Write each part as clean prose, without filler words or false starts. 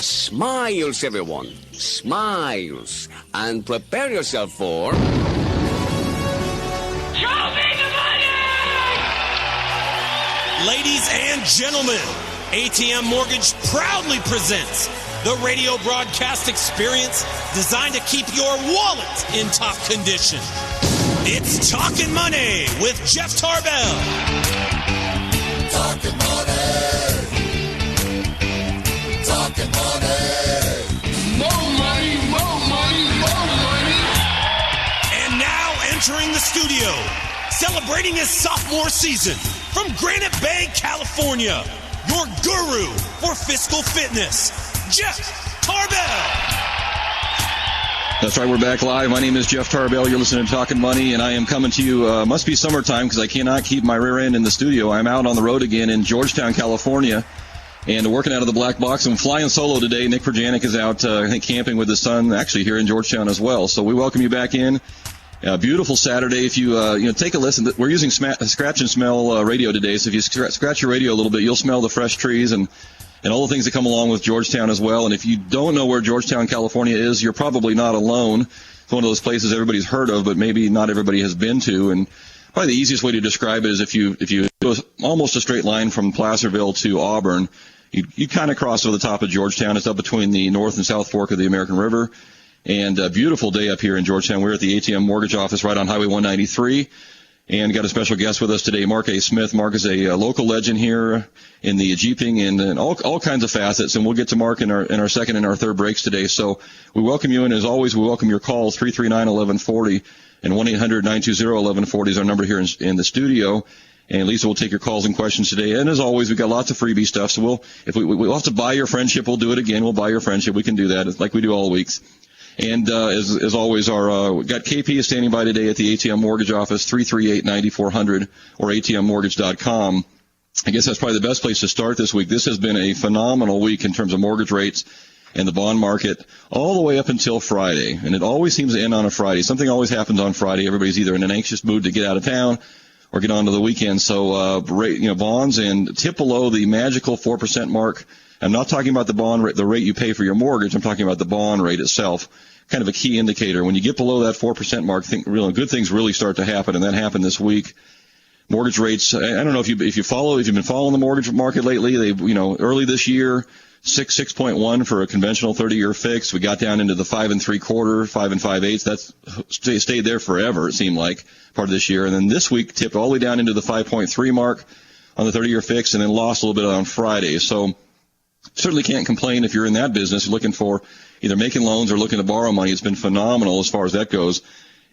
Smiles, everyone. Smiles. And prepare yourself for... Show me the money! Ladies and gentlemen, ATM Mortgage proudly presents the radio broadcast experience designed to keep your wallet in top condition. It's Talkin' Money with Jeff Tarbell. Talkin' money. Talkin' money. More money, more money, more money. And now entering the studio, celebrating his sophomore season from Granite Bay, California, your guru for fiscal fitness, Jeff Tarbell. That's right, we're back live. My name is Jeff Tarbell. You're listening to Talkin' Money, and I am coming to you, must be summertime because I cannot keep my rear end in the studio. I'm out on the road again in Georgetown, California, and working out of the black box. I'm flying solo today. Nick Perjanik is out, I think, camping with his son, actually here in Georgetown as well. So we welcome you back in. Beautiful Saturday. If you take a listen, we're using scratch and smell radio today. So if you scratch your radio a little bit, you'll smell the fresh trees and all the things that come along with Georgetown as well. And if you don't know where Georgetown, California is, you're probably not alone. It's one of those places everybody's heard of, but maybe not everybody has been to. And probably the easiest way to describe it is if you go almost a straight line from Placerville to Auburn, you kind of cross over the top of Georgetown. It's up between the North and South Fork of the American River. And a beautiful day up here in Georgetown. We're at the ATM Mortgage office right on Highway 193. And got a special guest with us today, Mark A. Smith. Mark is a local legend here in the Jeeping and all kinds of facets. And we'll get to Mark in our second and our third breaks today. So we welcome you. And as always, we welcome your calls, 339-1140 and 1-800-920-1140 is our number here in the studio. And Lisa will take your calls and questions today. And as always, we've got lots of freebie stuff. So we'll have to buy your friendship. We'll do it again. We'll buy your friendship. We can do that like we do all weeks. And as always, we got KP is standing by today at the ATM Mortgage office, 338-9400 or atmmortgage.com. I guess that's probably the best place to start this week. This has been a phenomenal week in terms of mortgage rates and the bond market all the way up until Friday. And it always seems to end on a Friday. Something always happens on Friday. Everybody's either in an anxious mood to get out of town or get on to the weekend. So bonds and tip below the magical 4% mark. I'm not talking about the bond rate, the rate you pay for your mortgage. I'm talking about the bond rate itself, kind of a key indicator. When you get below that 4% mark, good things really start to happen, and that happened this week. Mortgage rates, I don't know if you've been following the mortgage market lately. Early this year, 6.1 for a conventional 30-year fix. We got down into the 5 3/4, 5 5/8. That's stayed there forever, it seemed like, part of this year. And then this week tipped all the way down into the 5.3 mark on the 30-year fix, and then lost a little bit on Friday. So certainly can't complain if you're in that business, looking for either making loans or looking to borrow money. It's been phenomenal as far as that goes.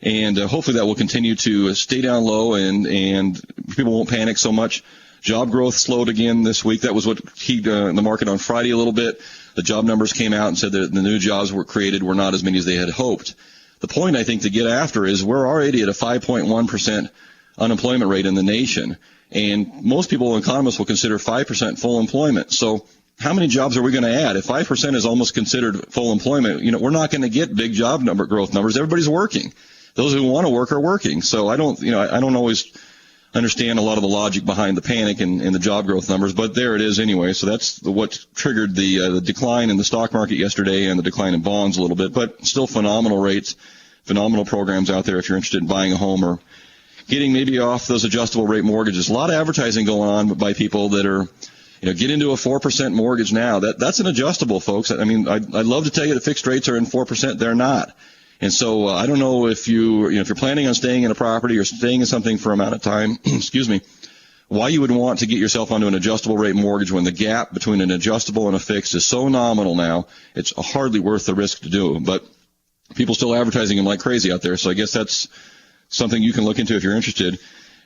And hopefully that will continue to stay down low and people won't panic so much. Job growth slowed again this week. That was what keyed the market on Friday a little bit. The job numbers came out and said that the new jobs were created were not as many as they had hoped. The point, I think, to get after is we're already at a 5.1% unemployment rate in the nation. And most people, economists, will consider 5% full employment. So how many jobs are we going to add? If 5% is almost considered full employment, we're not going to get big job growth numbers. Everybody's working. Those who want to work are working. So I don't always understand a lot of the logic behind the panic and the job growth numbers, but there it is anyway. So that's what triggered the decline in the stock market yesterday and the decline in bonds a little bit, but still phenomenal rates, phenomenal programs out there if you're interested in buying a home or getting maybe off those adjustable rate mortgages. A lot of advertising going on by people that are, get into a 4% mortgage now. That's an adjustable, folks. I mean, I'd love to tell you that fixed rates are in 4%. They're not. And so I don't know if if you're planning on staying in a property or staying in something for an amount of time, excuse me, why you would want to get yourself onto an adjustable rate mortgage when the gap between an adjustable and a fixed is so nominal now. It's hardly worth the risk to do. But people still advertising them like crazy out there. So I guess that's something you can look into if you're interested.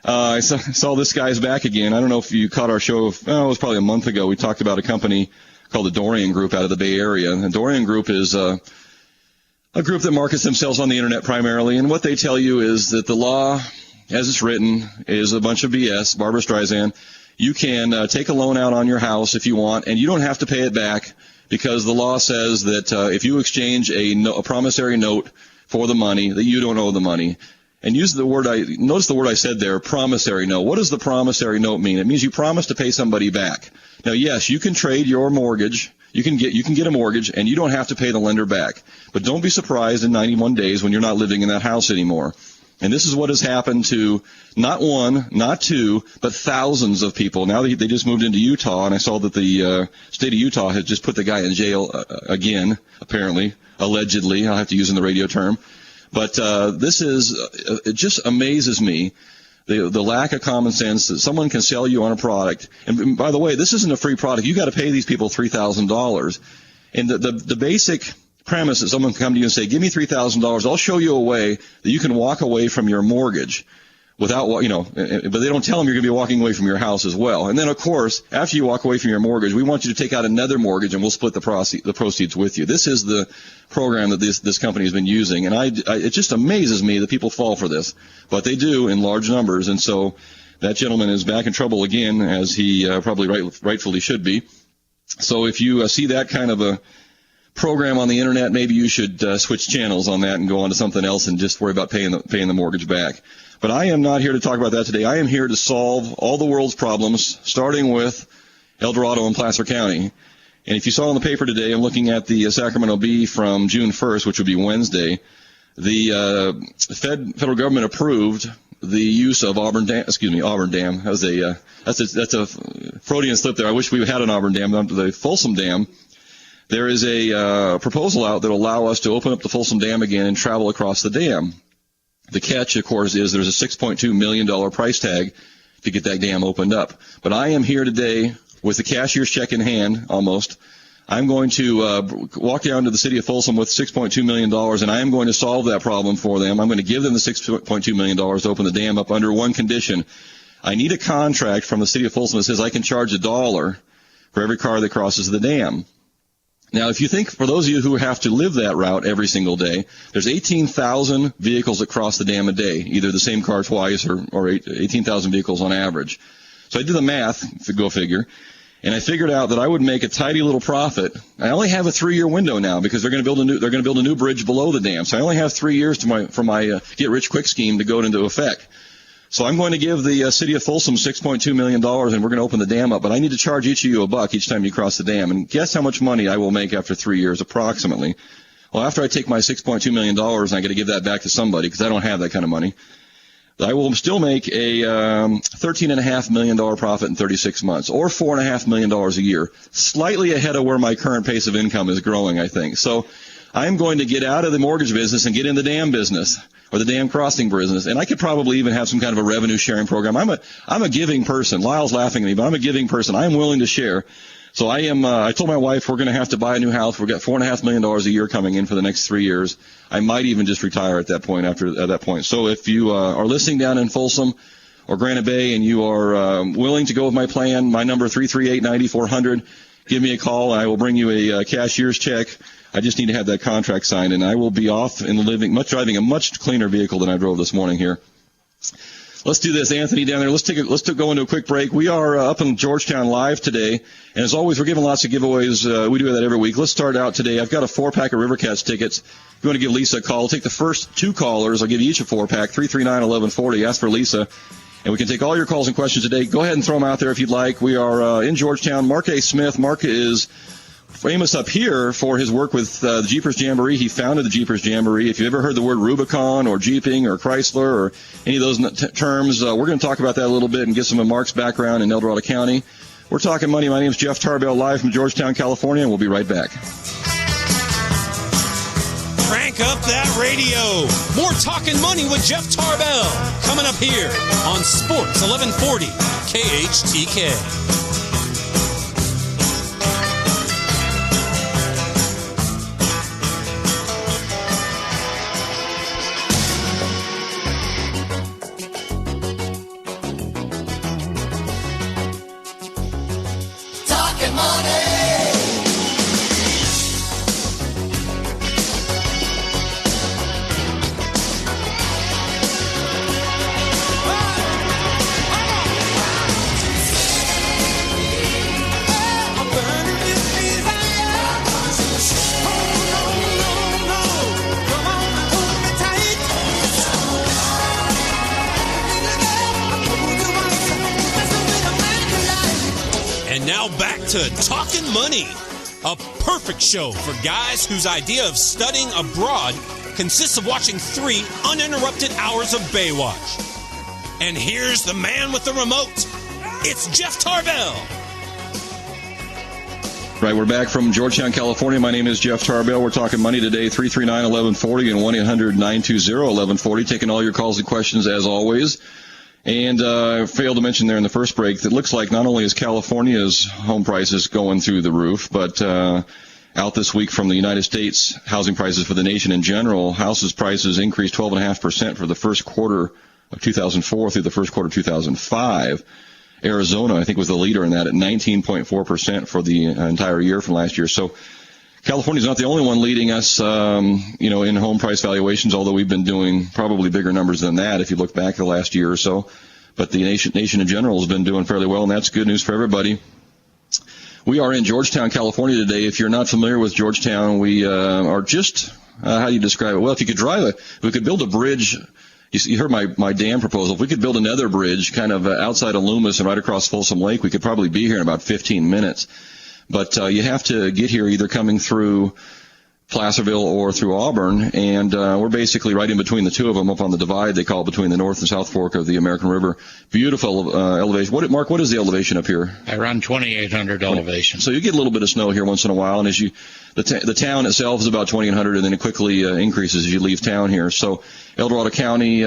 I saw this guy's back again. I don't know if you caught our show. It was probably a month ago. We talked about a company called the Dorian Group out of the Bay Area. And the Dorian Group is a group that markets themselves on the Internet primarily. And what they tell you is that the law, as it's written, is a bunch of BS. Barbara Streisand. You can take a loan out on your house if you want, and you don't have to pay it back because the law says that if you exchange a promissory note for the money, that you don't owe the money. and notice the word I said there, promissory note. What does the promissory note mean? It means you promise to pay somebody back. Now, yes, you can trade your mortgage. You can get a mortgage, and you don't have to pay the lender back. But don't be surprised in 91 days when you're not living in that house anymore. And this is what has happened to not one, not two, but thousands of people. Now they just moved into Utah, and I saw that the state of Utah has just put the guy in jail again, apparently, allegedly. I'll have to use in the radio term. But this is, it just amazes me, the lack of common sense that someone can sell you on a product. And by the way, this isn't a free product. You got to pay these people $3,000. And the basic premise that someone can come to you and say, give me $3,000, I'll show you a way that you can walk away from your mortgage without, but they don't tell them you're going to be walking away from your house as well. And then, of course, after you walk away from your mortgage, we want you to take out another mortgage and we'll split the proceeds with you. This is the program that this company has been using. And it just amazes me that people fall for this, but they do in large numbers. And so that gentleman is back in trouble again, as he probably rightfully should be. So if you see that kind of a program on the internet, maybe you should switch channels on that and go on to something else and just worry about paying the mortgage back. But I am not here to talk about that today. I am here to solve all the world's problems, starting with El Dorado and Placer County. And if you saw in the paper today, I'm looking at the Sacramento Bee from June 1st, which would be Wednesday. The federal government approved the use of Auburn Dam. That's a Freudian slip there. I wish we had an Auburn Dam, the Folsom Dam. There is a proposal out that will allow us to open up the Folsom Dam again and travel across the dam. The catch, of course, is there's a $6.2 million price tag to get that dam opened up. But I am here today with the cashier's check in hand, almost. I'm going to walk down to the city of Folsom with $6.2 million, and I am going to solve that problem for them. I'm going to give them the $6.2 million to open the dam up under one condition. I need a contract from the city of Folsom that says I can charge $1 for every car that crosses the dam. Now, if you think, for those of you who have to live that route every single day, there's 18,000 vehicles that cross the dam a day, either the same car twice or 18,000 vehicles on average. So I did the math, go figure, and I figured out that I would make a tidy little profit. I only have a 3-year window now because they're going to build a new bridge below the dam. So I only have 3 years for my get rich quick scheme to go into effect. So I'm going to give the city of Folsom $6.2 million, and we're going to open the dam up. But I need to charge each of you $1 each time you cross the dam. And guess how much money I will make after 3 years, approximately. Well, after I take my $6.2 million, and I got to give that back to somebody because I don't have that kind of money, I will still make a $13.5 million profit in 36 months, or $4.5 million a year, slightly ahead of where my current pace of income is growing, I think. So I'm going to get out of the mortgage business and get in the dam business, or the dam crossing business, and I could probably even have some kind of a revenue sharing program. I'm a giving person. Lyle's laughing at me, but I'm a giving person. I'm willing to share. So I am. I told my wife we're going to have to buy a new house. We've got $4.5 million a year coming in for the next 3 years. I might even just retire at that point. So if you are listening down in Folsom or Granite Bay and you are willing to go with my plan, my number 338-9400. Give me a call. I will bring you a cashier's check. I just need to have that contract signed, and I will be off and driving a much cleaner vehicle than I drove this morning here. Let's do this, Anthony, down there. Let's go into a quick break. We are up in Georgetown live today, and as always, we're giving lots of giveaways. We do that every week. Let's start out today. I've got a 4-pack of River Cats tickets. If you want to give Lisa a call, I'll take the first 2 callers. I'll give you each a 4-pack, 339-1140. Ask for Lisa, and we can take all your calls and questions today. Go ahead and throw them out there if you'd like. We are in Georgetown. Mark A. Smith. Mark is famous up here for his work with the Jeepers Jamboree. He founded the Jeepers Jamboree. If you've ever heard the word Rubicon or Jeeping or Chrysler or any of those terms, we're going to talk about that a little bit and get some of Mark's background in El Dorado County. We're talking money. My name is Jeff Tarbell, live from Georgetown, California, and we'll be right back. Crank up that radio. More Talkin' Money with Jeff Tarbell coming up here on Sports 1140 KHTK. to Talkin' Money, a perfect show for guys whose idea of studying abroad consists of watching 3 uninterrupted hours of Baywatch. And here's the man with the remote. It's Jeff Tarbell. Right, we're back from Georgetown, California. My name is Jeff Tarbell. We're talking money today, 339-1140 and 1-800-920-1140. Taking all your calls and questions as always. And I failed to mention there in the first break that it looks like not only is California's home prices going through the roof, but out this week from the United States, housing prices for the nation in general, houses prices increased 12.5% for the first quarter of 2004 through the first quarter of 2005. Arizona, I think, was the leader in that at 19.4% for the entire year from last year. So California's not the only one leading us, in home price valuations, although we've been doing probably bigger numbers than that if you look back the last year or so. But the nation in general has been doing fairly well, and that's good news for everybody. We are in Georgetown, California today. If you're not familiar with Georgetown, we are just, how do you describe it? Well, if you could we could build a bridge. You heard my dam proposal. If we could build another bridge kind of outside of Loomis and right across Folsom Lake, we could probably be here in about 15 minutes. But you have to get here either coming through Placerville or through Auburn, and we're basically right in between the two of them up on the divide they call between the North and South Fork of the American River. Beautiful elevation. Mark, what is the elevation up here? Around 2,800 elevation. So you get a little bit of snow here once in a while, and as the town itself is about 2,800, and then it quickly increases as you leave town here. So El Dorado County,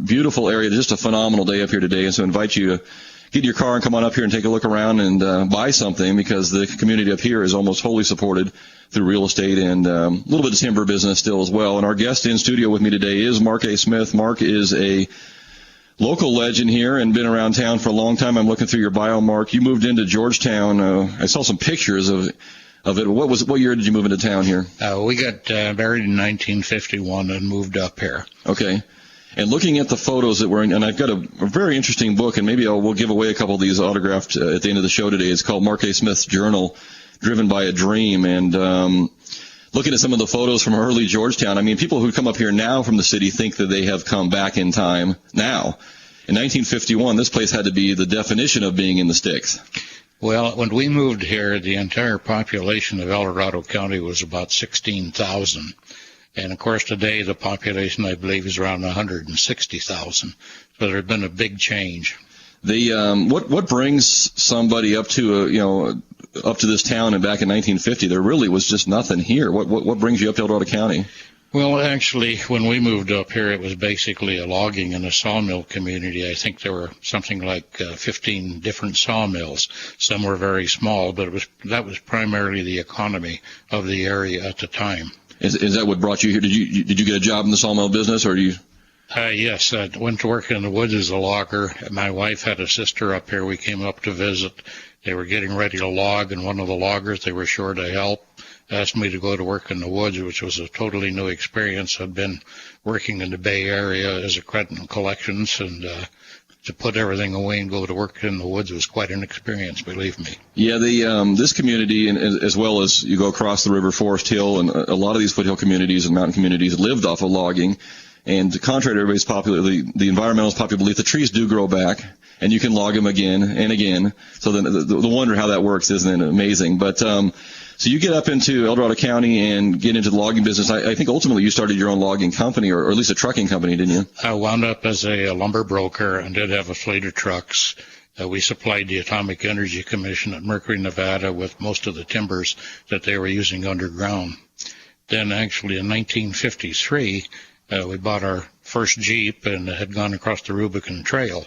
beautiful area, just a phenomenal day up here today, and so I invite you to get in your car and come on up here and take a look around and buy something, because the community up here is almost wholly supported through real estate and a little bit of timber business still as well. And our guest in studio with me today is Mark A. Smith. Mark is a local legend here and been around town for a long time. I'm looking through your bio, Mark. You moved into Georgetown. I saw some pictures of it. What year did you move into town here? We got married in 1951 and moved up here. Okay. And looking at the photos that were in, and I've got a very interesting book, and maybe we'll give away a couple of these autographed at the end of the show today. It's called Mark A. Smith's Journal, Driven by a Dream. And looking at some of the photos from early Georgetown, I mean, people who come up here now from the city think that they have come back in time now. In 1951, this place had to be the definition of being in the sticks. Well, when we moved here, the entire population of El Dorado County was about 16,000. And, of course, today the population, I believe, is around 160,000. So there's been a big change. What brings somebody up to this town, and back in 1950 there really was just nothing here? What brings you up to El Dorado County? Well, actually, when we moved up here, it was basically a logging and a sawmill community. I think there were something like 15 different sawmills. Some were very small, but that was primarily the economy of the area at the time. Is that what brought you here? Did you get a job in the sawmill business, or do you? Yes, I went to work in the woods as a logger. My wife had a sister up here. We came up to visit. They were getting ready to log, and one of the loggers, they were sure to help, asked me to go to work in the woods, which was a totally new experience. I'd been working in the Bay Area as a credit and collections, and to put everything away and go to work in the woods was quite an experience, believe me. Yeah, this community, and as well as you go across the river, Forest Hill, and a lot of these foothill communities and mountain communities lived off of logging. And contrary to everybody's the environmentalist popular belief, the trees do grow back, and you can log them again and again. So the wonder how that works, isn't it amazing? But so you get up into El Dorado County and get into the logging business. I think ultimately you started your own logging company, or at least a trucking company, didn't you? I wound up as a lumber broker and did have a fleet of trucks. We supplied the Atomic Energy Commission at Mercury, Nevada with most of the timbers that they were using underground. Then actually in 1953, we bought our first Jeep and had gone across the Rubicon Trail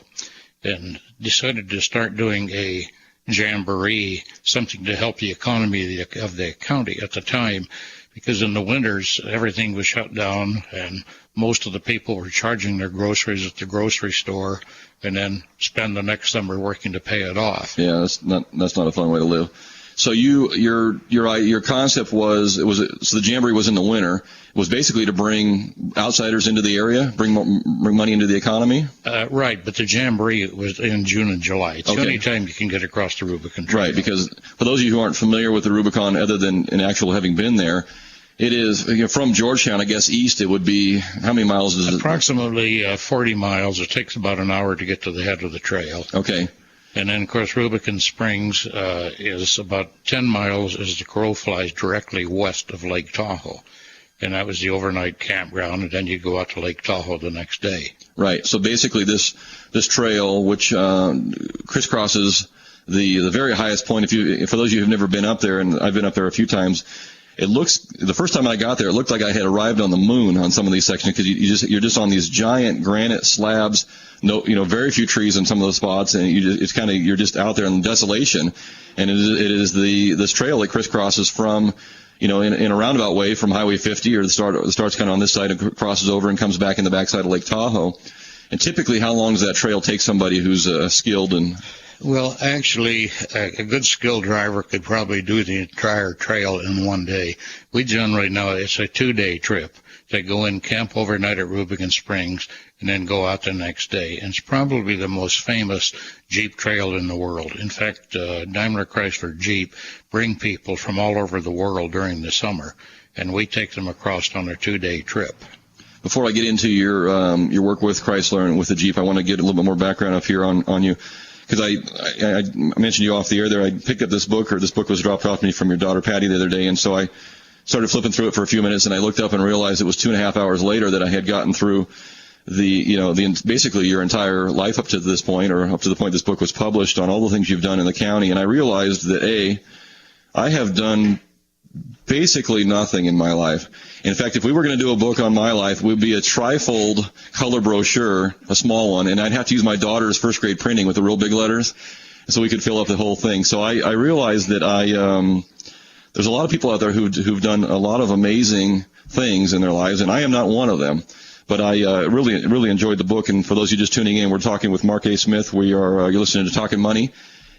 and decided to start doing a jamboree, something to help the economy of the county at the time, because in the winters everything was shut down and most of the people were charging their groceries at the grocery store and then spend the next summer working to pay it off. Yeah, that's not a fun way to live. So your concept was so the jamboree was in the winter. It was basically to bring outsiders into the area, bring money into the economy. Right, but the jamboree was in June and July. It's the only time you can get across the Rubicon Trail. Right, because for those of you who aren't familiar with the Rubicon, other than in actual having been there, it is from Georgetown, I guess, east. It would be how many miles is it? Approximately 40 miles. It takes about an hour to get to the head of the trail. Okay. And then, of course, Rubicon Springs is about 10 miles as the crow flies directly west of Lake Tahoe. And that was the overnight campground, and then you go out to Lake Tahoe the next day. Right. So basically this trail, which crisscrosses the very highest point, for those of you who have never been up there, and I've been up there a few times, the first time I got there, it looked like I had arrived on the moon on some of these sections, because you're just on these giant granite slabs, very few trees in some of those spots, and you're just out there in desolation. And it is this trail that crisscrosses from, in a roundabout way from Highway 50, or the starts kind of on this side and crosses over and comes back in the backside of Lake Tahoe. And typically, how long does that trail take somebody who's skilled and... Well, actually, a good skilled driver could probably do the entire trail in one day. We generally know it's a 2-day trip. They go in, camp overnight at Rubicon Springs, and then go out the next day. And it's probably the most famous Jeep trail in the world. In fact, Daimler Chrysler Jeep bring people from all over the world during the summer, and we take them across on a 2-day trip. Before I get into your work with Chrysler and with the Jeep, I want to get a little bit more background up here on you. Because I mentioned you off the air there, I picked up this book was dropped off to me from your daughter Patty the other day, and so I started flipping through it for a few minutes, and I looked up and realized it was 2.5 hours later that I had gotten through basically your entire life up to this point, or up to the point this book was published, on all the things you've done in the county. And I realized that I have done basically nothing in my life. In fact, if we were going to do a book on my life, it would be a trifold color brochure, a small one, and I'd have to use my daughter's first grade printing with the real big letters so we could fill up the whole thing. So I realized that there's a lot of people out there who've done a lot of amazing things in their lives, and I am not one of them. But I really enjoyed the book. And for those of you just tuning in, we're talking with Mark A. Smith. You're listening to Talkin' Money.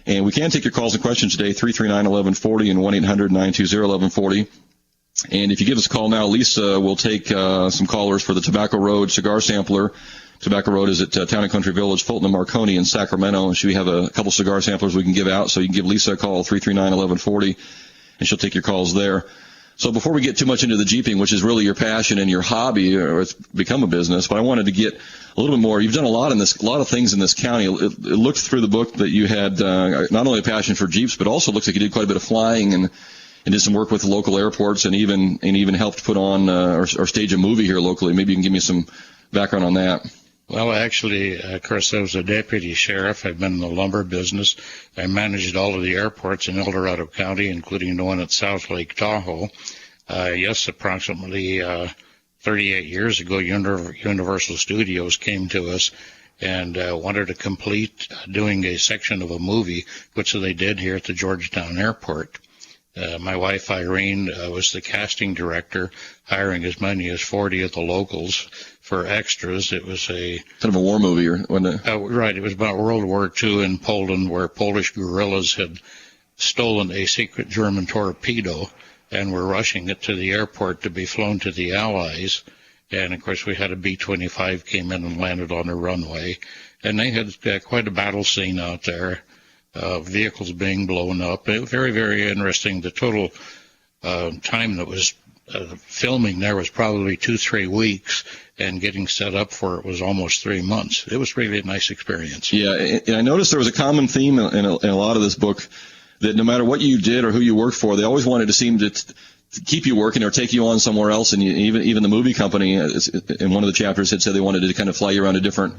And we can take your calls and questions today, 339-1140 and 1-800-920-1140. And if you give us a call now, Lisa will take some callers for the Tobacco Road cigar sampler. Tobacco Road is at Town and Country Village, Fulton and Marconi in Sacramento. And we have a couple cigar samplers we can give out. So you can give Lisa a call, 339-1140, and she'll take your calls there. So before we get too much into the Jeeping, which is really your passion and your hobby, or it's become a business, but I wanted to get a little bit more. You've done a lot of things in this county. It looked through the book that you had not only a passion for Jeeps, but also looks like you did quite a bit of flying and did some work with the local airports, and even helped put on or stage a movie here locally. Maybe you can give me some background on that. Well, actually, of course, I was a deputy sheriff. I've been in the lumber business. I managed all of the airports in El Dorado County, including the one at South Lake Tahoe. Approximately 38 years ago, Universal Studios came to us and wanted to complete doing a section of a movie, which they did here at the Georgetown Airport. My wife, Irene, was the casting director, hiring as many as 40 of the locals for extras. It was a kind of a war movie, wasn't it? Right. It was about World War II in Poland, where Polish guerrillas had stolen a secret German torpedo and were rushing it to the airport to be flown to the Allies. And, of course, we had a B-25 came in and landed on the runway. And they had quite a battle scene out there. Vehicles being blown up. Very, very interesting. The total time that was filming there was probably 2-3 weeks, and getting set up for it was almost 3 months. It was really a nice experience. Yeah, and I noticed there was a common theme in a lot of this book, that no matter what you did or who you worked for, they always wanted to seem to keep you working or take you on somewhere else. And even the movie company, in one of the chapters, had said they wanted to kind of fly you around to different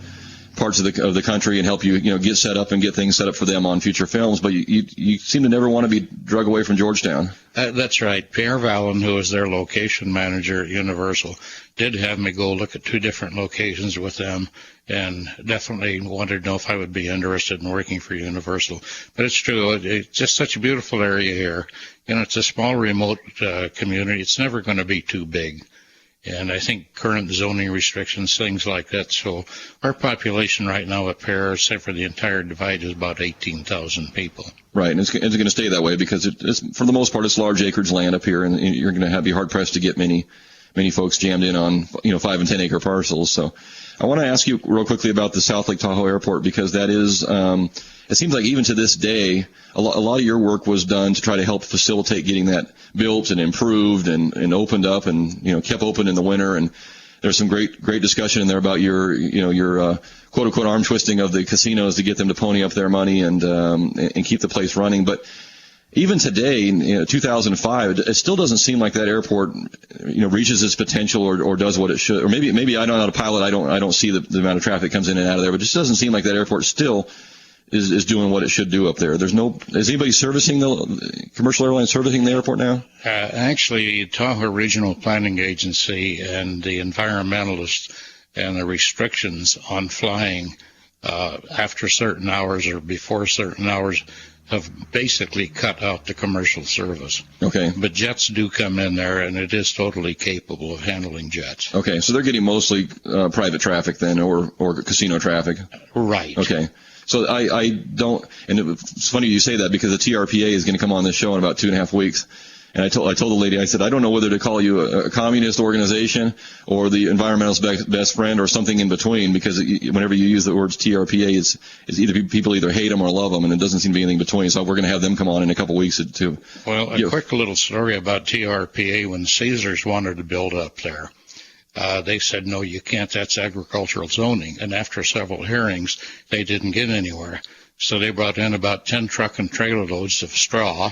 parts of the country and help you get set up and get things set up for them on future films, but you seem to never want to be drug away from Georgetown. That's right. Pierre Vallon, who was their location manager at Universal, did have me go look at 2 different locations with them, and definitely wanted to know if I would be interested in working for Universal. But it's true. It's just such a beautiful area here. It's a small, remote community. It's never going to be too big. And I think current zoning restrictions, things like that. So our population right now at Pear, except for the entire divide, is about 18,000 people. Right, and it's going to stay that way because it's for the most part it's large acreage land up here, and you're going to be hard pressed to get many folks jammed in on 5 and 10 acre parcels. So I want to ask you real quickly about the South Lake Tahoe Airport, because that is it seems like even to this day a lot of your work was done to try to help facilitate getting that built and improved and opened up and kept open in the winter. And there's some great discussion in there about your quote unquote arm twisting of the casinos to get them to pony up their money and keep the place running. But even today, in 2005, it still doesn't seem like that airport, reaches its potential or does what it should. Or maybe I don't know how to pilot. I don't see the amount of traffic that comes in and out of there. But it just doesn't seem like that airport still is doing what it should do up there. Is anybody servicing the commercial airline servicing the airport now? Actually, Tahoe Regional Planning Agency and the environmentalists and the restrictions on flying after certain hours or before certain hours have basically cut out the commercial service. Okay. But jets do come in there, and it is totally capable of handling jets. Okay, so they're getting mostly private traffic then, or casino traffic. Right. Okay. So I don't, and it's funny you say that because the TRPA is going to come on this show in about 2.5 weeks. And I told the lady, I said, I don't know whether to call you a communist organization or the environmentalist best friend or something in between, because whenever you use the words TRPA, it's either people either hate them or love them, and it doesn't seem to be anything in between. So we're going to have them come on in a couple weeks to. Well, a quick little story about TRPA. When Caesars wanted to build up there, they said, no, you can't. That's agricultural zoning. And after several hearings, they didn't get anywhere. So they brought in about 10 truck and trailer loads of straw,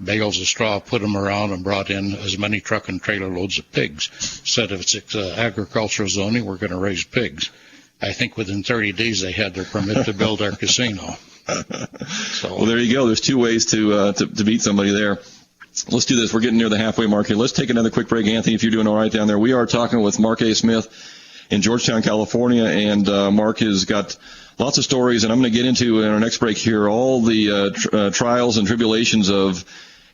bales of straw, put them around, and brought in as many truck and trailer loads of pigs. Said if it's agricultural zoning, we're going to raise pigs. I think within 30 days they had their permit to build our casino. So, well, there you go. There's two ways to beat somebody there. Let's do this. We're getting near the halfway mark here. Let's take another quick break. Anthony, if you're doing all right down there. We are talking with Mark A. Smith in Georgetown, California, and Mark has got lots of stories, and I'm going to get into in our next break here all the trials and tribulations of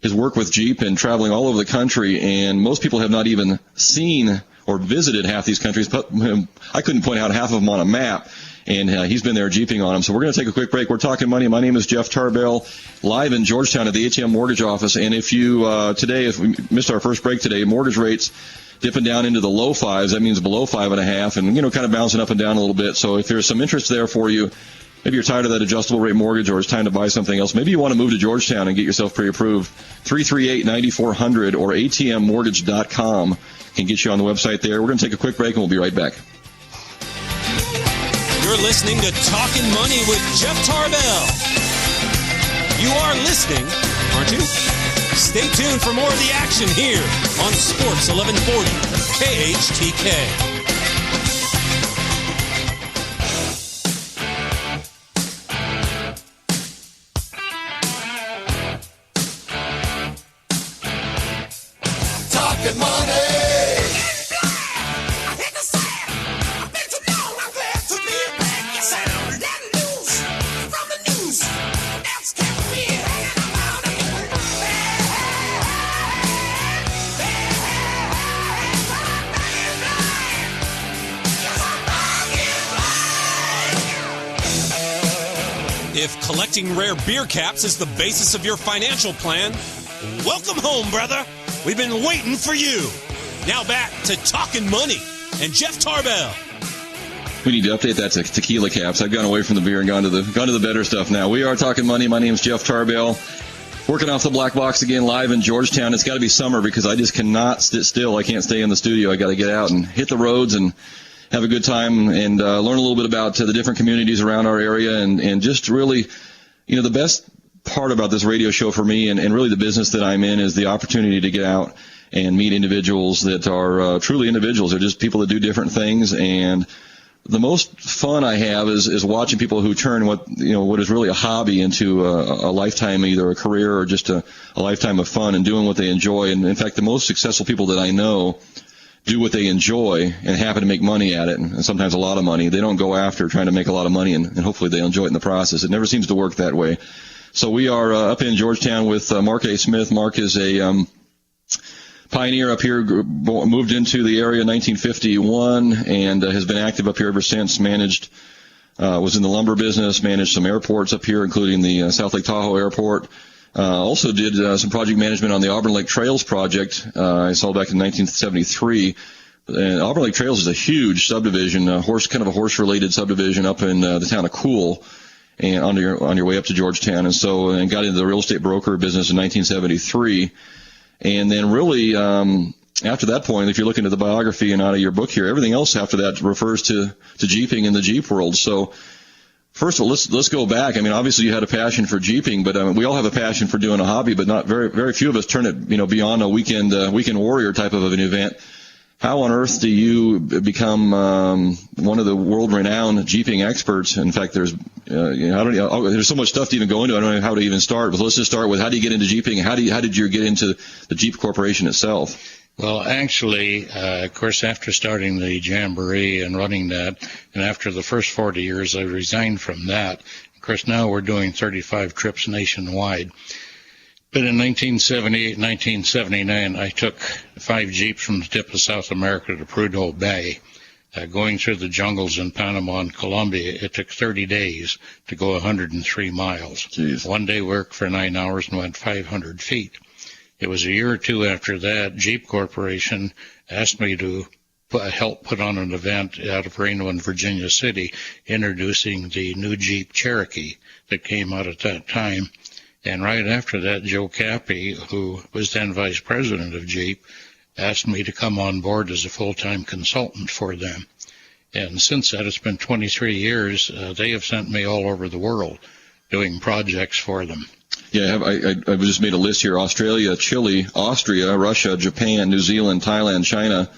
his work with Jeep and traveling all over the country. And most people have not even seen or visited half these countries, but I couldn't point out half of them on a map. And he's been there jeeping on them. So we're going to take a quick break. We're talking money. My name is Jeff Tarbell, live in Georgetown at the ATM Mortgage Office. And if you if we missed our first break today, mortgage rates dipping down into the low fives. That means below 5.5, and kind of bouncing up and down a little bit. So if there's some interest there for you, maybe you're tired of that adjustable rate mortgage, or it's time to buy something else. Maybe you want to move to Georgetown and get yourself pre-approved. 338-9400 or atmmortgage.com can get you on the website there. We're going to take a quick break, and we'll be right back. You're listening to Talkin' Money with Jeff Tarbell. You are listening, aren't you? Stay tuned for more of the action here on Sports 1140 KHTK. Talkin' money. If collecting rare beer caps is the basis of your financial plan, welcome home, brother. We've been waiting for you. Now back to Talkin' Money and Jeff Tarbell. We need to update that to tequila caps. I've gone away from the beer and gone to the better stuff now. We are Talking Money. My name's Jeff Tarbell. Working off the black box again, live in Georgetown. It's got to be summer because I just cannot sit still. I can't stay in the studio. I got to get out and hit the roads and have a good time and learn a little bit about the different communities around our area and just really, the best part about this radio show for me and really the business that I'm in is the opportunity to get out and meet individuals that are truly individuals. They're just people that do different things, and the most fun I have is watching people who turn what is really a hobby into a lifetime, either a career or just a lifetime of fun and doing what they enjoy. And in fact, the most successful people that I know do what they enjoy and happen to make money at it, and sometimes a lot of money. They don't go after trying to make a lot of money, and hopefully they enjoy it in the process. It never seems to work that way. So we are up in Georgetown with Mark A. Smith. Mark is a pioneer up here, moved into the area in 1951, and has been active up here ever since. Was in the lumber business, managed some airports up here, including the South Lake Tahoe Airport. Also did some project management on the Auburn Lake Trails project. I saw back in 1973. And Auburn Lake Trails is a huge subdivision, kind of a horse-related subdivision up in the town of Cool, and on your way up to Georgetown. And got into the real estate broker business in 1973. And then really after that point, if you're looking at the biography and out of your book here, everything else after that refers to Jeeping in the Jeep world. So first of all, let's go back. I mean, obviously you had a passion for Jeeping, but we all have a passion for doing a hobby, but not very few of us turn it, beyond a weekend warrior type of an event. How on earth do you become one of the world-renowned Jeeping experts? In fact, there's so much stuff to even go into. I don't know how to even start. But let's just start with, how do you get into Jeeping? How did you get into the Jeep Corporation itself? Well, actually, of course, after starting the Jamboree and running that, and after the first 40 years, I resigned from that. Of course, now we're doing 35 trips nationwide. But in 1978, 1979, I took 5 Jeeps from the tip of South America to Prudhoe Bay. Going through the jungles in Panama and Colombia, it took 30 days to go 103 miles. Jeez. One day worked for 9 hours and went 500 feet. It was a year or two after that, Jeep Corporation asked me to help put on an event out of Reno and Virginia City, introducing the new Jeep Cherokee that came out at that time. And right after that, Joe Cappy, who was then vice president of Jeep, asked me to come on board as a full-time consultant for them. And since that, it's been 23 years. They have sent me all over the world doing projects for them. Yeah, I just made a list here: Australia, Chile, Austria, Russia, Japan, New Zealand, Thailand, China,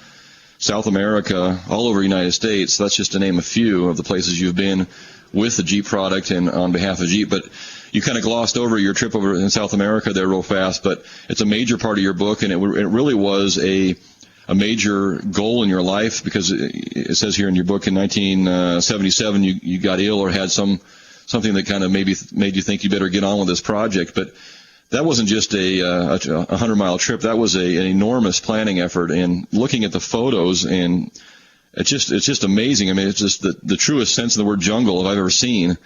South America, all over the United States. That's just to name a few of the places you've been with the Jeep product and on behalf of Jeep. But you kind of glossed over your trip over in South America there real fast, but it's a major part of your book, and it really was a major goal in your life, because it says here in your book in 1977 you got ill or had something that kind of maybe made you think you better get on with this project. But that wasn't just a 100-mile trip. That was an enormous planning effort, and looking at the photos, and it's just amazing. I mean, it's just the truest sense of the word jungle I've ever seen.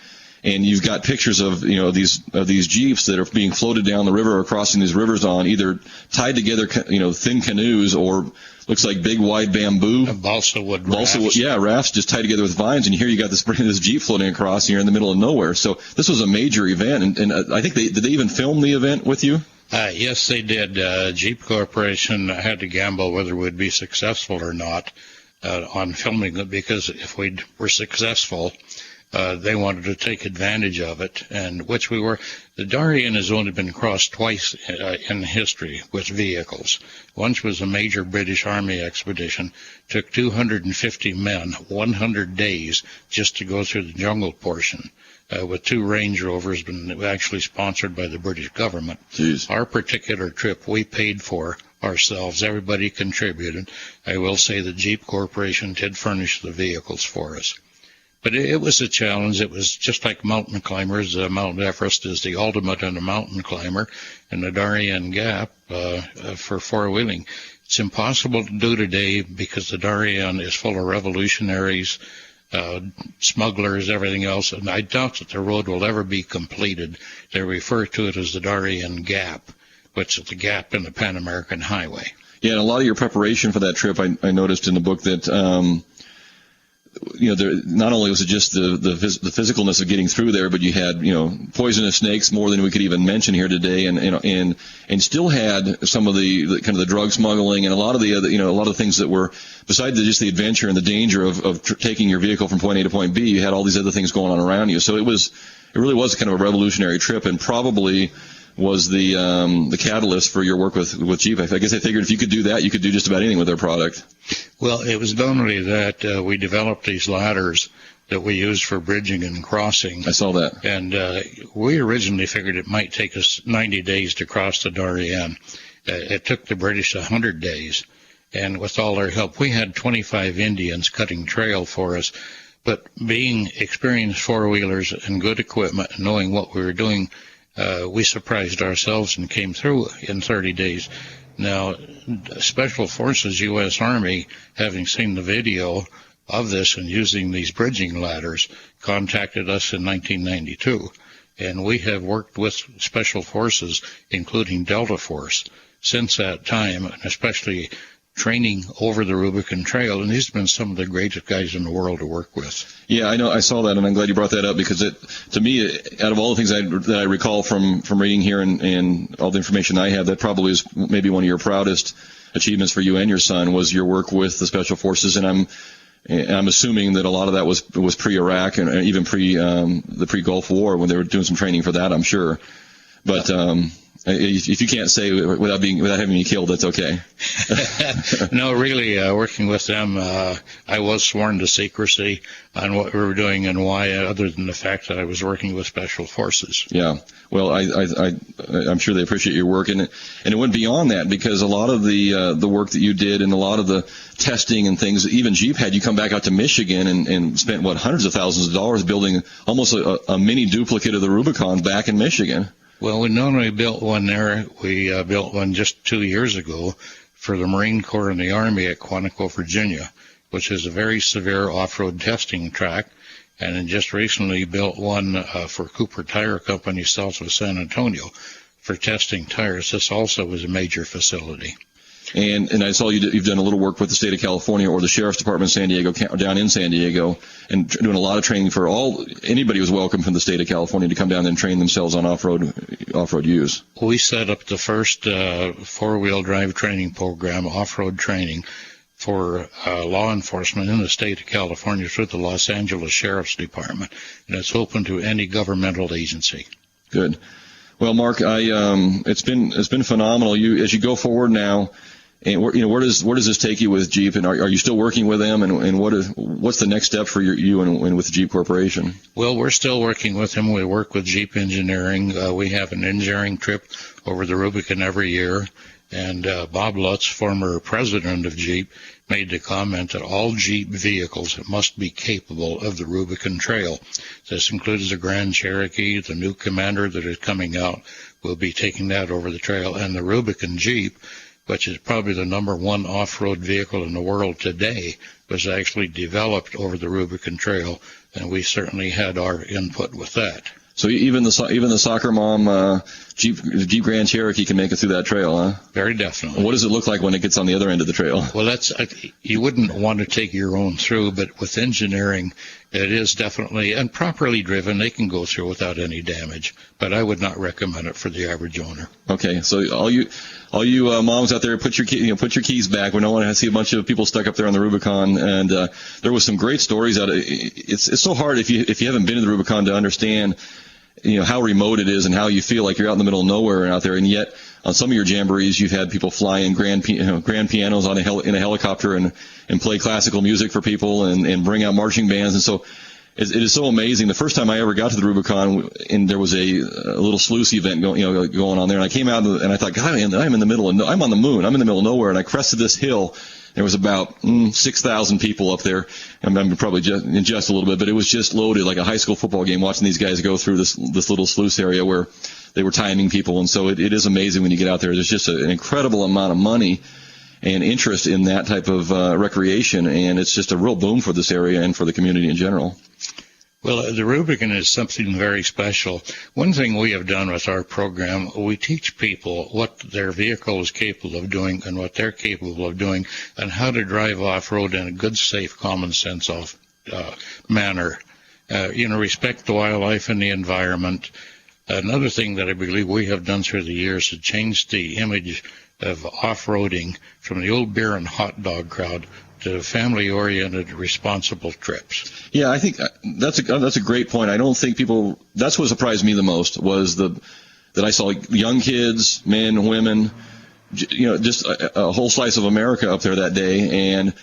And you've got pictures of these Jeeps that are being floated down the river or crossing these rivers on either tied together thin canoes, or looks like big wide bamboo balsa wood rafts. Rafts just tied together with vines. And here you got this Jeep floating across, and you're in the middle of nowhere. So this was a major event, and I think did they even film the event with you? Yes, they did. Jeep Corporation had to gamble whether we'd be successful or not on filming it, because if we were successful, they wanted to take advantage of it, and which we were. The Darien has only been crossed twice in history with vehicles. Once was a major British Army expedition, took 250 men, 100 days, just to go through the jungle portion, with 2 Range Rovers, been actually sponsored by the British government. Jeez. Our particular trip we paid for ourselves. Everybody contributed. I will say the Jeep Corporation did furnish the vehicles for us. But it was a challenge. It was just like mountain climbers. Mount Everest is the ultimate in a mountain climber, and the Darien Gap for four-wheeling. It's impossible to do today because the Darien is full of revolutionaries, smugglers, everything else, and I doubt that the road will ever be completed. They refer to it as the Darien Gap, which is the gap in the Pan American Highway. Yeah, and a lot of your preparation for that trip, I noticed in the book that not only was it just the physicalness of getting through there, but you had poisonous snakes, more than we could even mention here today, and still had some of the kind of the drug smuggling and a lot of the other a lot of things that were besides just the adventure and the danger of taking your vehicle from point A to point B. You had all these other things going on around you, so it really was kind of a revolutionary trip, and probably was the catalyst for your work with Jeep. I guess I figured if you could do that, you could do just about anything with their product. Well, it was not only that we developed these ladders that we used for bridging and crossing. I saw that. And we originally figured it might take us 90 days to cross the Darien. It took the British 100 days. And with all their help, we had 25 Indians cutting trail for us. But being experienced four-wheelers and good equipment and knowing what we were doing, we surprised ourselves and came through in 30 days. Now, Special Forces, U.S. Army, having seen the video of this and using these bridging ladders, contacted us in 1992. And we have worked with Special Forces, including Delta Force, since that time, and especially training over the Rubicon Trail, and these have been some of the greatest guys in the world to work with. Yeah, I know. I saw that, and I'm glad you brought that up, because to me, out of all the things that I recall from reading here and all the information I have, that probably is maybe one of your proudest achievements for you and your son was your work with the Special Forces, and I'm assuming that a lot of that was pre-Iraq and even the pre-Gulf War when they were doing some training for that, I'm sure. But if you can't say without having me killed, that's okay. No, really, working with them, I was sworn to secrecy on what we were doing and why, other than the fact that I was working with Special Forces. Yeah. Well, I'm sure they appreciate your work, and it went beyond that, because a lot of the work that you did and a lot of the testing and things, even Jeep had you come back out to Michigan and spent hundreds of thousands of dollars building almost a mini duplicate of the Rubicon back in Michigan. Well, we not only built one there, we built one just 2 years ago for the Marine Corps and the Army at Quantico, Virginia, which is a very severe off-road testing track. And then just recently built one for Cooper Tire Company south of San Antonio for testing tires. This also was a major facility. And I saw you've done a little work with the state of California or the Sheriff's Department in San Diego, down in San Diego, and doing a lot of training for anybody who's welcome from the state of California to come down and train themselves on off-road use. We set up the first four-wheel drive training program, off-road training, for law enforcement in the state of California through the Los Angeles Sheriff's Department, and it's open to any governmental agency. Good. Well, Mark, it's been phenomenal. As you go forward now, and where does this take you with Jeep? And are you still working with them? And what's the next step for you and with the Jeep Corporation? Well, we're still working with them. We work with Jeep Engineering. We have an engineering trip over the Rubicon every year. And Bob Lutz, former president of Jeep, made the comment that all Jeep vehicles must be capable of the Rubicon Trail. This includes the Grand Cherokee, the new Commander that is coming out. We'll be taking that over the trail. And the Rubicon Jeep, which is probably the number one off-road vehicle in the world today, was actually developed over the Rubicon Trail, and we certainly had our input with that. So even the soccer mom Jeep Grand Cherokee can make it through that trail, huh? Very definitely. What does it look like when it gets on the other end of the trail? Well, you wouldn't want to take your own through, but with engineering, it is definitely, and properly driven, they can go through without any damage. But I would not recommend it for the average owner. Okay, so all you moms out there, put your keys back. We don't want to see a bunch of people stuck up there on the Rubicon. And there was some great stories out of it. It's so hard if you haven't been to the Rubicon to understand how remote it is and how you feel like you're out in the middle of nowhere out there. And yet on some of your jamborees, you've had people fly in grand pianos in a helicopter and play classical music for people and bring out marching bands. And so it is so amazing. The first time I ever got to the Rubicon, and there was a little sluice event going on there, and I came out and I thought, God, I'm in the middle of I'm on the moon. I'm in the middle of nowhere, and I crested this hill. There was about 6,000 people up there. I'm probably just a little bit, but it was just loaded like a high school football game watching these guys go through this little sluice area where they were timing people. And so it is amazing when you get out there. There's just an incredible amount of money and interest in that type of recreation, and it's just a real boom for this area and for the community in general. Well, the Rubicon is something very special. One thing we have done with our program, we teach people what their vehicle is capable of doing and what they're capable of doing and how to drive off-road in a good, safe, common sense manner. Respect the wildlife and the environment. Another thing that I believe we have done through the years is change the image of off-roading from the old beer and hot dog crowd to family-oriented, responsible trips. Yeah, I think that's a great point. I don't think people. That's what surprised me the most was that I saw young kids, men, women, just a whole slice of America up there that day, and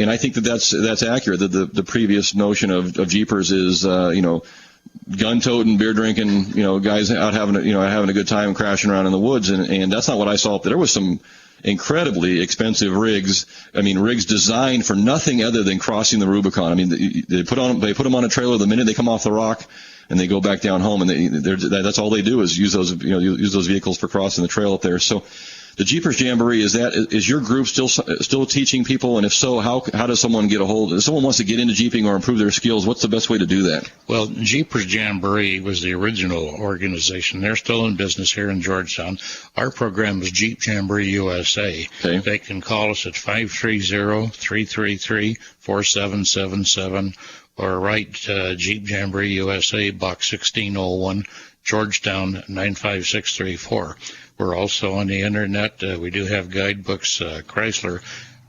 I think that's accurate. That the previous notion of Jeepers is gun-toting, beer drinking, guys out having a good time, crashing around in the woods, and that's not what I saw up there. There was some incredibly expensive rigs. Rigs designed for nothing other than crossing the Rubicon. They put them on a trailer the minute they come off the rock, and they go back down home, and that's all they do is use those vehicles for crossing the trail up there. So the Jeepers Jamboree, is your group still teaching people? And if so, how does someone get a hold? If someone wants to get into Jeeping or improve their skills, what's the best way to do that? Well, Jeepers Jamboree was the original organization. They're still in business here in Georgetown. Our program is Jeep Jamboree USA. Okay. They can call us at 530-333-4777 or write Jeep Jamboree USA, Box 1601, Georgetown 95634. We're also on the internet. We do have guidebooks. Chrysler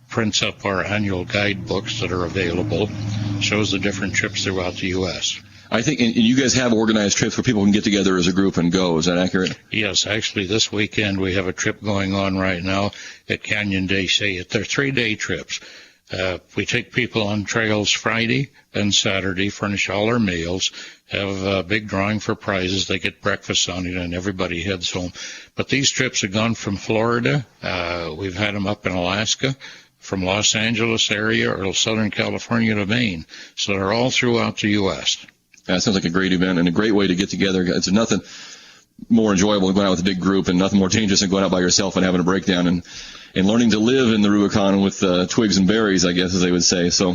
prints up our annual guidebooks that are available. Shows the different trips throughout the U.S. I think, and you guys have organized trips where people can get together as a group and go. Is that accurate? Yes, actually this weekend we have a trip going on right now at Canyon Day Say. They're 3-day trips. We take people on trails Friday and Saturday, furnish all our meals, have a big drawing for prizes. They get breakfast on it, and everybody heads home. But these trips have gone from Florida. We've had them up in Alaska, from Los Angeles area, or Southern California to Maine. So they're all throughout the U.S. That sounds like a great event and a great way to get together. It's nothing more enjoyable than going out with a big group, and nothing more dangerous than going out by yourself and having a breakdown and learning to live in the Rubicon with twigs and berries, I guess, as they would say. So,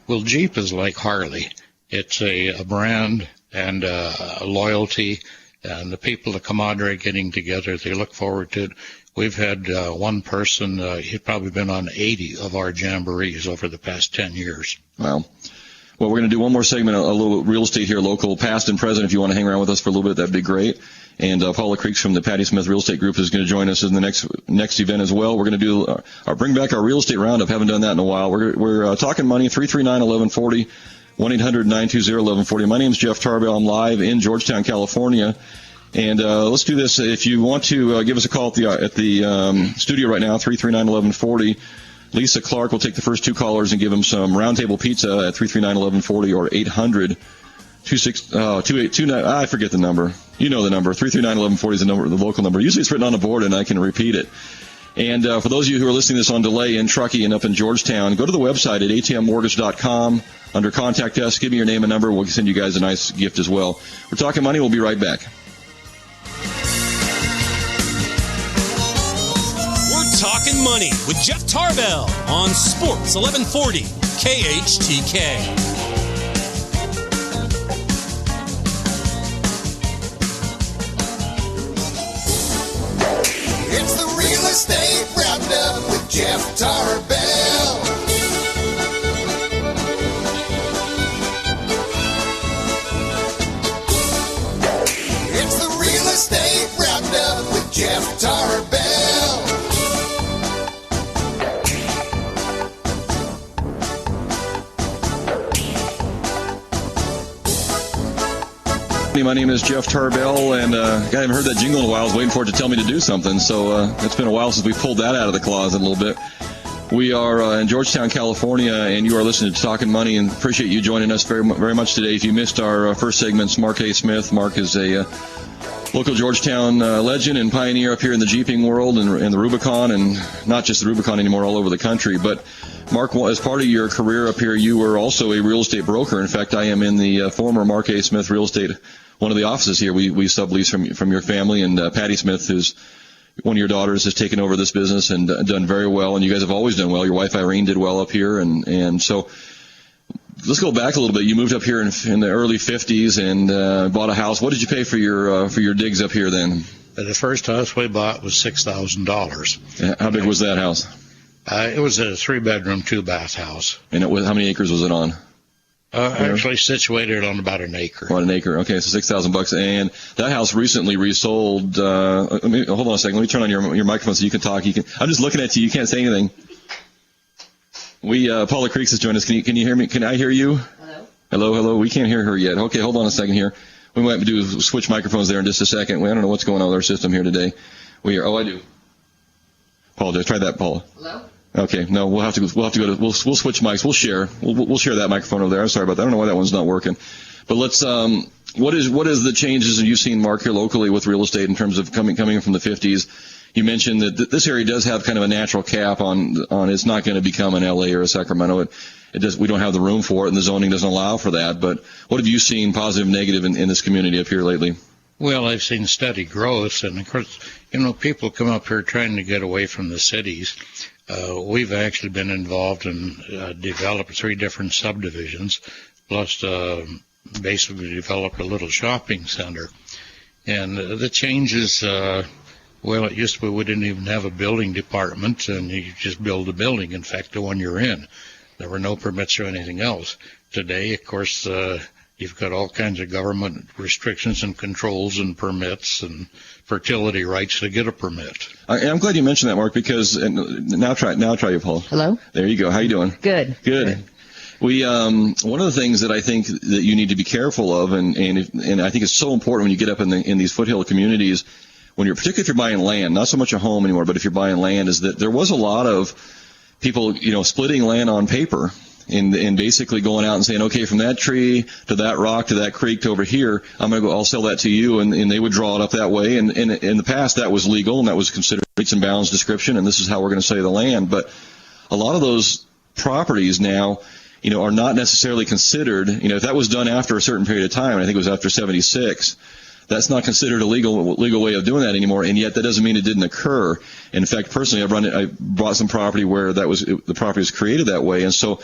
well, Jeep is like Harley. It's a brand and a loyalty, and the people that come out there getting together, they look forward to it. We've had one person, he's probably been on 80 of our jamborees over the past 10 years. Wow. Well, we're going to do one more segment, a little real estate here, local, past and present. If you want to hang around with us for a little bit, that'd be great. And Paula Creeks from the Patty Smith Real Estate Group is going to join us in the next event as well. We're going to do bring back our real estate roundup. Haven't done that in a while. We're talking money. 339-1140, 1-800-920-1140. My name's Jeff Tarbell. I'm live in Georgetown, California. And let's do this. If you want to give us a call at the studio right now, 339-1140. Lisa Clark will take the first two callers and give them some Round Table Pizza at 339-1140 or 800-282. I forget the number. You know the number. 339-1140 is the number, the local number. Usually it's written on a board and I can repeat it. And for those of you who are listening to this on delay in Truckee and up in Georgetown, go to the website at atmmortgage.com. Under Contact Us, give me your name and number. We'll send you guys a nice gift as well. We're talking money. We'll be right back. Talkin' Money with Jeff Tarbell on Sports 1140 KHTK. It's the Real Estate Roundup with Jeff Tarbell. It's the Real Estate Roundup with Jeff Tarbell. My name is Jeff Tarbell, and I haven't heard that jingle in a while. I was waiting for it to tell me to do something, so it's been a while since we pulled that out of the closet a little bit. We are in Georgetown, California, and you are listening to Talkin' Money, and appreciate you joining us very, very much today. If you missed our first segments, Mark A. Smith. Mark is a local Georgetown legend and pioneer up here in the Jeeping world and the Rubicon, and not just the Rubicon anymore, all over the country. But Mark, as part of your career up here, you were also a real estate broker. In fact, I am in the former Mark A. Smith Real Estate, one of the offices here. We sublease from your family, and Patty Smith, who's one of your daughters, has taken over this business and done very well. And you guys have always done well. Your wife Irene did well up here, and so let's go back a little bit. You moved up here in the early 50s and bought a house. What did you pay for your digs up here then? The first house we bought was $6,000. How big was that house? It was a 3-bedroom, 2-bath house. And how many acres was it on? Actually situated on about an acre. About an acre. Okay, so $6,000. And that house recently resold. Hold on a second. Let me turn on your microphone so you can talk. I'm just looking at you. You can't say anything. Paula Creeks has joined us. Can you hear me? Can I hear you? Hello. We can't hear her yet. Okay, hold on a second here. We might switch microphones there in just a second. I don't know what's going on with our system here today. I do. Paula, try that, Paula. Hello. Okay, no, we'll have to go to, we'll switch mics. We'll share that microphone over there. I'm sorry about that. I don't know why that one's not working. But let's, what is the changes that you've seen, Mark, here locally with real estate in terms of coming from the 50s? You mentioned that this area does have kind of a natural cap on it's not going to become an LA or a Sacramento. We don't have the room for it, and the zoning doesn't allow for that. But what have you seen, positive, negative, in this community up here lately? Well, I've seen steady growth, and of course, people come up here trying to get away from the cities. We've actually been involved and developed 3 different subdivisions, plus basically developed a little shopping center. And the changes, it used to be we didn't even have a building department, and you just build a building. In fact, the one you're in, there were no permits or anything else. Today, of course, You've got all kinds of government restrictions and controls and permits and fertility rights to get a permit. I'm glad you mentioned that, Mark, because now try you, Paul. Hello. There you go. How you doing? Good. We one of the things that I think that you need to be careful of, and I think it's so important when you get up in these foothill communities, particularly if you're buying land, not so much a home anymore, but if you're buying land, is that there was a lot of people, splitting land on paper. And basically going out and saying, okay, from that tree to that rock to that creek to over here, I'll sell that to you, and they would draw it up that way. And in the past, that was legal, and that was considered rates and bounds description, and this is how we're going to say the land. But a lot of those properties now, are not necessarily considered, if that was done after a certain period of time, I think it was after 76, that's not considered a legal way of doing that anymore, and yet that doesn't mean it didn't occur. In fact, personally, I bought some property where the property was created that way, and so.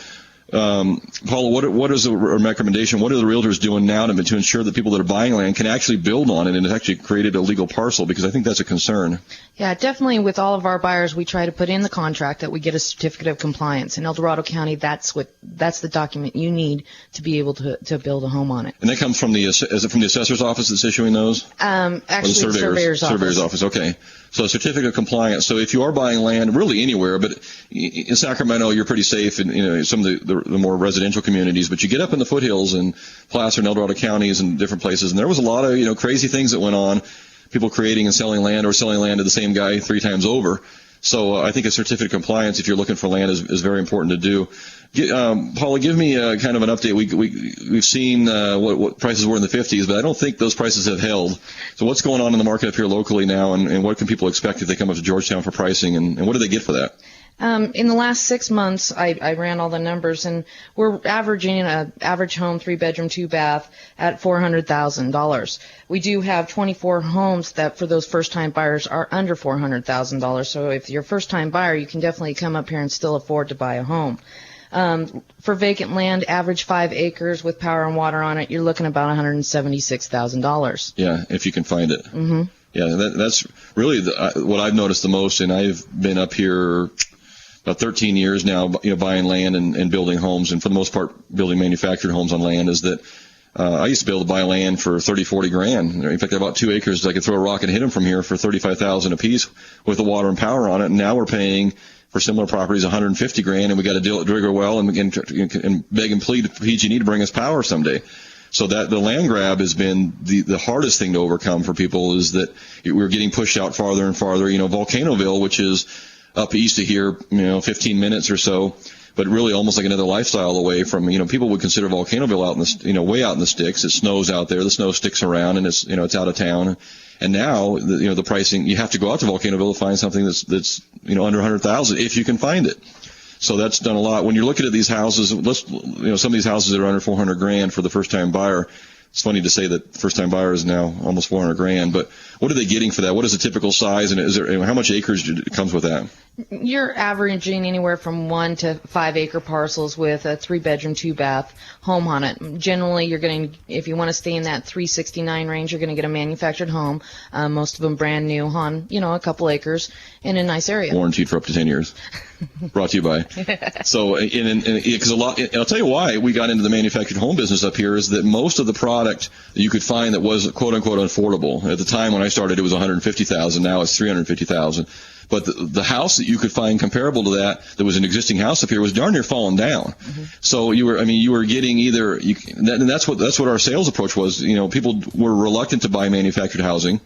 Paula, what is a recommendation? What are the realtors doing now to ensure that people that are buying land can actually build on it and it's actually created a legal parcel? Because I think that's a concern. Yeah, definitely. With all of our buyers, we try to put in the contract that we get a certificate of compliance. In El Dorado County, that's the document you need to be able to build a home on it. And that comes from is it from the assessor's office that's issuing those? Actually, the surveyor's office. Okay. So a certificate of compliance. So if you are buying land, really anywhere, but in Sacramento, you're pretty safe in some of the more residential communities. But you get up in the foothills in Placer and El Dorado counties and different places, and there was a lot of crazy things that went on. People creating and selling land, or selling land to the same guy 3 times over. So I think a certificate of compliance, if you're looking for land, is very important to do. Paula, give me kind of an update. We've seen what prices were in the 50s, but I don't think those prices have held. So what's going on in the market up here locally now, and what can people expect if they come up to Georgetown for pricing, and what do they get for that? In the last 6 months, I ran all the numbers, and we're averaging an average home, 3-bedroom, 2-bath, at $400,000. We do have 24 homes that, for those first-time buyers, are under $400,000. So if you're a first-time buyer, you can definitely come up here and still afford to buy a home. For vacant land, average 5 acres with power and water on it, you're looking about $176,000. Yeah, if you can find it. Mm-hmm. Yeah, that's really what I've noticed the most, and I've been up here about 13 years now, buying land and building homes, and for the most part, building manufactured homes on land, is that I used to be able to buy land for 30, 40 grand. In fact, I bought 2 acres. I could throw a rock and hit them from here for $35,000 a piece with the water and power on it. And now we're paying for similar properties 150 grand, and we got to dig a well and beg and plead to PG&E to bring us power someday. So that the land grab has been the hardest thing to overcome for people, is that we're getting pushed out farther and farther. Volcanoville, which is up east of here, 15 minutes or so, but really almost like another lifestyle away from, people would consider Volcanoville out in the, way out in the sticks. It snows out there. The snow sticks around, and it's, it's out of town. And now, the pricing, you have to go out to Volcanoville to find something that's under 100,000 if you can find it. So that's done a lot. When you're looking at these houses, some of these houses that are under 400 grand for the first time buyer. It's funny to say that first time buyer is now almost 400 grand, but what are they getting for that? What is the typical size, and how much acreage comes with that? You're averaging anywhere from 1 to 5 acre parcels with a 3-bedroom, 2-bath home on it. Generally, you're going to, if you want to stay in that 369 range, you're going to get a manufactured home, most of them brand new on, a couple acres in a nice area. Warranted for up to 10 years. Brought to you by. So, because I'll tell you why we got into the manufactured home business up here, is that most of the product that you could find that was quote unquote affordable. At the time when I started, it was $150,000. Now it's $350,000. But the house that you could find comparable to that was an existing house up here, was darn near falling down. Mm-hmm. So you were getting and that's what our sales approach was. People were reluctant to buy manufactured housing,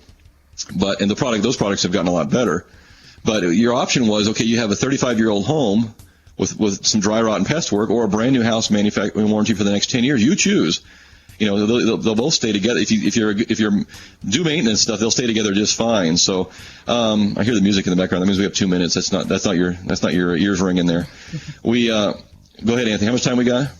and those products have gotten a lot better. But your option was, okay, you have a 35-year-old home with some dry rot and pest work, or a brand new house manufacturing warranty for the next 10 years. You choose. They'll both stay together. If you're do maintenance stuff, they'll stay together just fine. So I hear the music in the background. That means we have 2 minutes. That's not your ears ringing there. We go ahead, Anthony. How much time we got?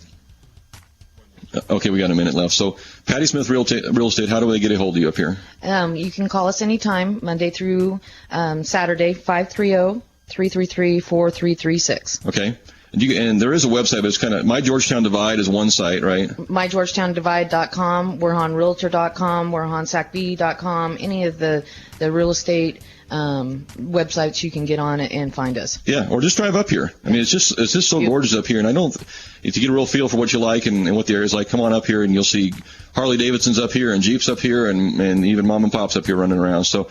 Okay, we got a minute left. So Patty Smith Real Estate. How do they get a hold of you up here? You can call us anytime, Monday through Saturday, 530-333-4336. Okay. And there is a website, but it's kind of My Georgetown Divide is one site, right? MyGeorgetownDivide.com. We're on Realtor.com. We're on SACB.com. Any of the real estate websites you can get on it and find us. Yeah, or just drive up here. I mean, it's just so gorgeous up here, and I don't. If you get a real feel for what you like and what the area's like, come on up here and you'll see Harley Davidsons up here and Jeeps up here and even mom and pops up here running around. So,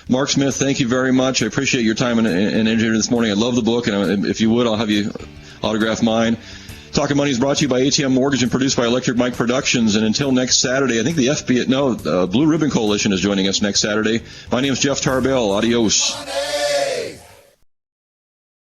Mark Smith, thank you very much. I appreciate your time and energy this morning. I love the book, and if you would, I'll have you autograph mine. Talkin' Money is brought to you by ATM Mortgage and produced by Electric Mike Productions. And until next Saturday, I think the Blue Ribbon Coalition is joining us next Saturday. My name is Jeff Tarbell. Adios. Money.